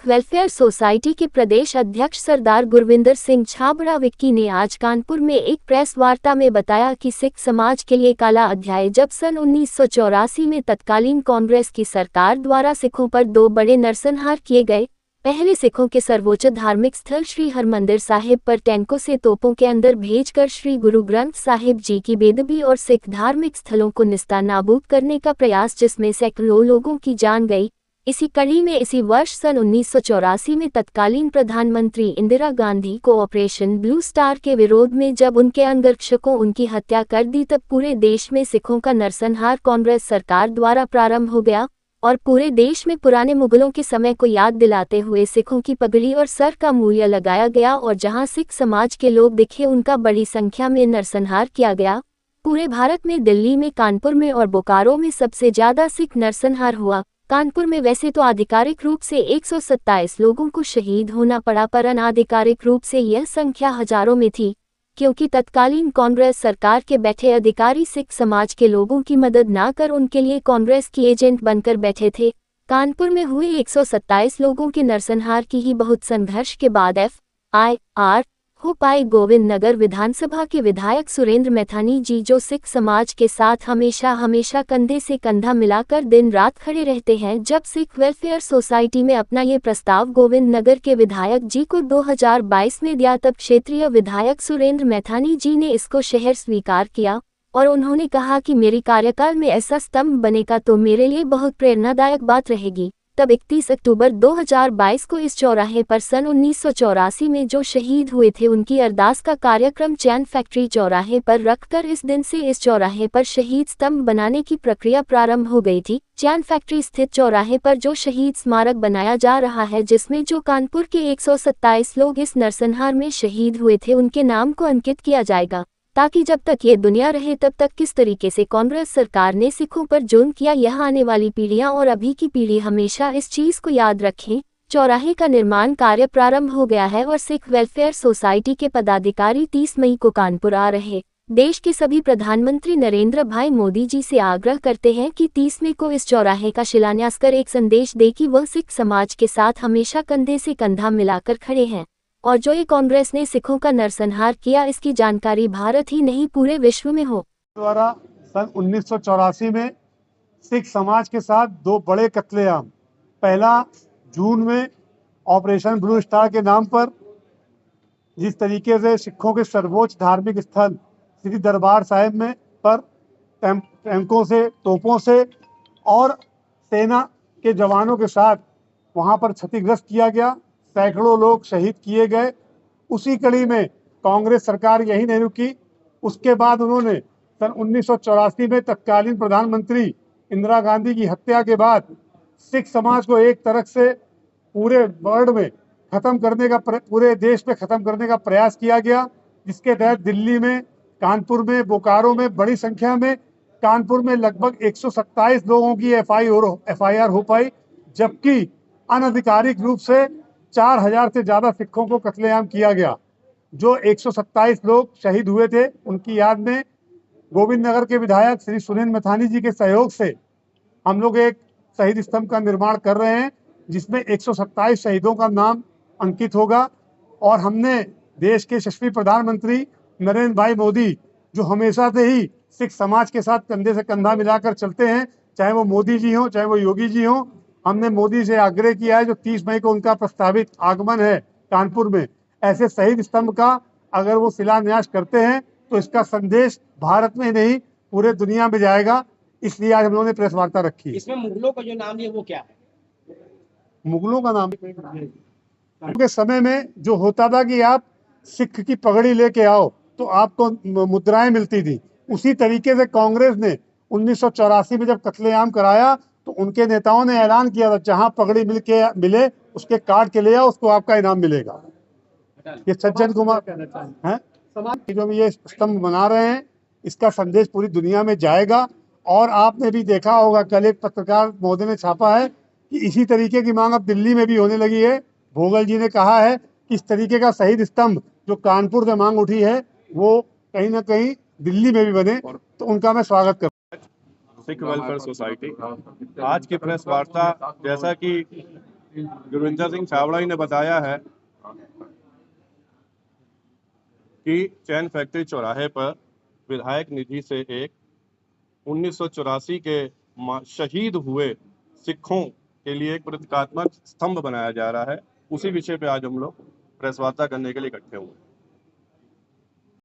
Sikh welfare society के प्रदेश अध्यक्ष सरदार गुरविंदर सिंह छाबड़ा विक्की ने आज कानपुर में एक प्रेस वार्ता में बताया कि सिख समाज के लिए काला अध्याय जब सन 1984 में तत्कालीन कांग्रेस की सरकार द्वारा सिखों पर 2 बड़े नरसंहार किए गए। पहले सिखों के सर्वोच्च धार्मिक स्थल श्री हरमंदिर साहिब पर टैंकों से तोपों के अंदर भेजकर श्री गुरु ग्रंथ साहिब जी की बेदबी और सिख धार्मिक स्थलों को निस्तानाबूद करने का प्रयास, जिसमें सैकड़ों लोगों की जान गई। इसी कड़ी में इसी वर्ष सन 1984 में तत्कालीन प्रधानमंत्री इंदिरा गांधी को ऑपरेशन ब्लू स्टार के विरोध में जब उनके अंगरक्षकों उनकी हत्या कर दी, तब पूरे देश में सिखों का नरसंहार कांग्रेस सरकार द्वारा प्रारंभ हो गया और पूरे देश में पुराने मुगलों के समय को याद दिलाते हुए सिखों की पगड़ी और सर का मूल्य लगाया गया और जहां सिख समाज के लोग दिखे उनका बड़ी संख्या में नरसंहार किया गया। पूरे भारत में दिल्ली में, कानपुर में और बोकारो में सबसे ज्यादा सिख नरसंहार हुआ। कानपुर में वैसे तो आधिकारिक रूप से 127 लोगों को शहीद होना पड़ा, पर अनाधिकारिक रूप से यह संख्या हजारों में थी, क्योंकि तत्कालीन कांग्रेस सरकार के बैठे अधिकारी सिख समाज के लोगों की मदद ना कर उनके लिए कांग्रेस की एजेंट बनकर बैठे थे। कानपुर में हुए 127 लोगों के नरसंहार की ही बहुत संघर्ष के बाद FIR हो पाई। गोविंद नगर विधानसभा के विधायक सुरेंद्र मैथानी जी, जो सिख समाज के साथ हमेशा कंधे से कंधा मिलाकर दिन रात खड़े रहते हैं, जब सिख वेलफेयर सोसाइटी में अपना ये प्रस्ताव गोविंद नगर के विधायक जी को 2022 में दिया, तब क्षेत्रीय विधायक सुरेंद्र मैथानी जी ने इसको शहर स्वीकार किया और उन्होंने कहा कि मेरी कार्यकाल में ऐसा स्तंभ बनेगा तो मेरे लिए बहुत प्रेरणादायक बात रहेगी। तब 31 अक्टूबर 2022 को इस चौराहे पर सन 1984 में जो शहीद हुए थे उनकी अरदास का कार्यक्रम चैन फैक्ट्री चौराहे पर रखकर इस दिन से इस चौराहे पर शहीद स्तंभ बनाने की प्रक्रिया प्रारंभ हो गई थी। चैन फैक्ट्री स्थित चौराहे पर जो शहीद स्मारक बनाया जा रहा है, जिसमें जो कानपुर के 127 लोग इस नरसंहार में शहीद हुए थे उनके नाम को अंकित किया जाएगा, ताकि जब तक ये दुनिया रहे तब तक किस तरीके से कांग्रेस सरकार ने सिखों पर जुल्म किया, यह आने वाली पीढ़ियां और अभी की पीढ़ी हमेशा इस चीज को याद रखें। चौराहे का निर्माण कार्य प्रारंभ हो गया है और सिख वेलफेयर सोसाइटी के पदाधिकारी 30 मई को कानपुर आ रहे। देश के सभी प्रधानमंत्री नरेंद्र भाई मोदी जी से आग्रह करते हैं कि 30 मई को इस चौराहे का शिलान्यास कर एक संदेश दे कि वह सिख समाज के साथ हमेशा कंधे से कंधा मिलाकर खड़े हैं और जो ये कांग्रेस ने सिखों का नरसंहार किया, इसकी जानकारी भारत ही नहीं पूरे विश्व में हो। द्वारा सन 1984 में सिख समाज के साथ 2 बड़े कत्लेआम, पहला जून में ऑपरेशन ब्लू स्टार के नाम पर, जिस तरीके से सिखों के सर्वोच्च धार्मिक स्थल श्री दरबार साहिब में पर टैंकों से, तोपों से और सेना के जवानों के साथ वहां पर क्षतिग्रस्त किया गया, सैकड़ों लोग शहीद किए गए। उसी कड़ी में कांग्रेस सरकार यही नहीं रुकी। उसके बाद उन्होंने सन 1984 में तत्कालीन प्रधानमंत्री इंदिरा गांधी की हत्या के बाद सिख समाज को एक तरह से पूरे वर्ल्ड में खत्म करने का, पूरे देश में खत्म करने का प्रयास किया गया, जिसके तहत दिल्ली में, कानपुर में, बोकारो में बड़ी संख्या में, कानपुर में लगभग 127 लोगों की FIR हो पाई, जबकि अनधिकारिक रूप से 4000 से ज्यादा सिखों को कत्लेआम किया गया। जो 127 लोग शहीद हुए थे उनकी याद में गोविंद नगर के विधायक श्री सुरेंद्र मैथानी जी के सहयोग से हम लोग एक शहीद स्तंभ का निर्माण कर रहे हैं, जिसमें 127 शहीदों का नाम अंकित होगा। और हमने देश के यशस्वी प्रधानमंत्री नरेंद्र भाई मोदी, जो हमेशा से ही सिख समाज के साथ कंधे से कंधा मिलाकर चलते हैं, चाहे वो मोदी जी हों चाहे वो योगी जी हों, हमने मोदी से आग्रह किया है जो 30 मई को उनका प्रस्तावित आगमन है कानपुर में, ऐसे शहीद स्तंभ का अगर वो शिलान्यास करते हैं तो इसका संदेश भारत में नहीं पूरे दुनिया में जाएगा। इसलिए आज हम लोगों ने प्रेस वार्ता रखी। इसमें मुगलों का जो नाम है वो क्या है? मुगलों का नाम के समय में जो होता था कि आप सिख की पगड़ी लेके आओ तो आपको मुद्राएं मिलती थी, उसी तरीके से कांग्रेस ने 1984 में जब कत्लेआम कराया तो उनके नेताओं ने ऐलान किया था, जहां पगड़ी मिले उसके काट के ले आओ, उसको आपका इनाम मिलेगा। ये सज्जन कुमार है समाज जो ये स्तंभ बना रहे हैं, इसका संदेश पूरी दुनिया में जाएगा। और आपने भी देखा होगा, कल एक पत्रकार महोदय ने छापा है कि इसी तरीके की मांग अब दिल्ली में भी होने लगी है। भोगल जी ने कहा है कि इस तरीके का शहीद स्तंभ जो कानपुर से मांग उठी है वो कहीं ना कहीं दिल्ली में भी बने, तो उनका मैं स्वागत करता हूं। सिख वेलफेयर सोसाइटी आज की प्रेस वार्ता, जैसा कि गुरविंदर सिंह छाबड़ा जी ने बताया है कि चैन फैक्ट्री चौराहे पर विधायक निधि से एक 1984 के शहीद हुए सिखों के लिए एक प्रतीकात्मक स्तंभ बनाया जा रहा है। उसी विषय पे आज हम लोग प्रेस वार्ता करने के लिए इकट्ठे हुए।